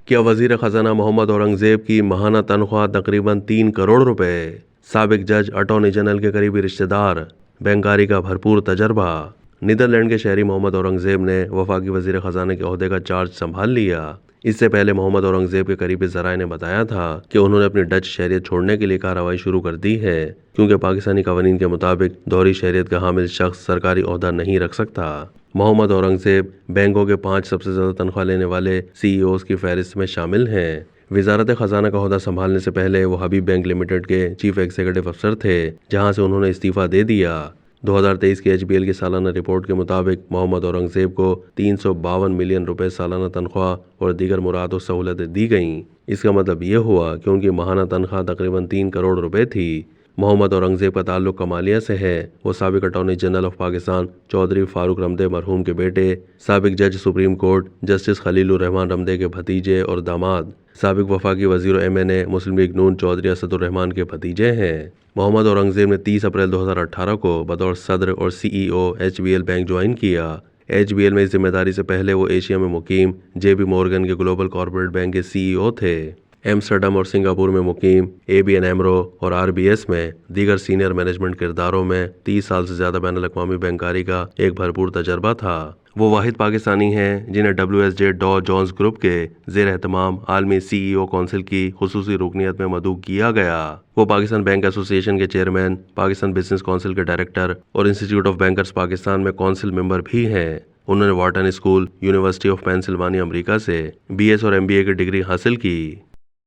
کیا وزیر خزانہ محمد اورنگزیب کی ماہانہ تنخواہ تقریباً 3 کروڑ روپے؟ سابق جج اٹارنی جنرل کے قریبی رشتہ دار، بینکاری کا بھرپور تجربہ۔ نیدرلینڈ کے شہری محمد اورنگزیب نے وفاقی وزیر خزانہ کے عہدے کا چارج سنبھال لیا۔ اس سے پہلے محمد اورنگزیب کے قریبی ذرائع نے بتایا تھا کہ انہوں نے اپنی ڈچ شہریت چھوڑنے کے لیے کارروائی شروع کر دی ہے، کیونکہ پاکستانی قوانین کے مطابق دوہری شہریت کا حامل شخص سرکاری عہدہ نہیں رکھ سکتا۔ محمد اورنگزیب بینکوں کے 5 سب سے زیادہ تنخواہ لینے والے CEOs کی فہرست میں شامل ہیں۔ وزارت خزانہ کا عہدہ سنبھالنے سے پہلے وہ حبیب بینک لمیٹڈ کے چیف ایگزیکٹو افسر تھے، جہاں سے انہوں نے استعفیٰ دے دیا۔ 2023 کی HBL کی سالانہ رپورٹ کے مطابق محمد اورنگزیب کو 352 ملین روپے سالانہ تنخواہ اور دیگر مراد و سہولتیں دی گئیں۔ اس کا مطلب یہ ہوا کہ ان کی ماہانہ تنخواہ تقریباً 3 کروڑ روپے تھی۔ محمد اورنگزیب کا تعلق کمالیہ سے ہے۔ وہ سابق attorney general of Pakistan Chaudhry Farooq Ramday مرحوم کے بیٹے، سابق جج supreme court justice Khalil ur-Rehman Ramday کے بھتیجے اور داماد، سابق وفاقی وزیر و MNA مسلم لیگ نون چودھری اسد الرحمان کے بھتیجے ہیں۔ محمد اورنگزیب نے 30 اپریل 2018 کو بطور صدر اور CEO HBL بینک جوائن کیا۔ HBL میں اس ذمہ داری سے پہلے وہ ایشیا میں مقیم JP مورگن کے گلوبل کارپوریٹ بینک کے CEO تھے۔ ایمسٹرڈم اور سنگاپور میں مقیم ABN AMRO اور RBS میں دیگر سینئر مینجمنٹ کرداروں میں 30 سال سے زیادہ بین الاقوامی بینکاری کا ایک بھرپور تجربہ تھا۔ وہ واحد پاکستانی ہیں جنہیں WSJ ڈاؤ جونز گروپ کے زیر اہتمام عالمی CEO کونسل کی خصوصی رکنیت میں مدعو کیا گیا۔ وہ پاکستان بینک ایسوسی ایشن کے چیئرمین، پاکستان بزنس کونسل کے ڈائریکٹر اور انسٹی ٹیوٹ آف بینکرز پاکستان میں کونسل ممبر بھی ہیں۔ انہوں نے وارٹن اسکول، یونیورسٹی آف پینسلوانیا امریکہ سے BS اور MBA کی ڈگری حاصل کی۔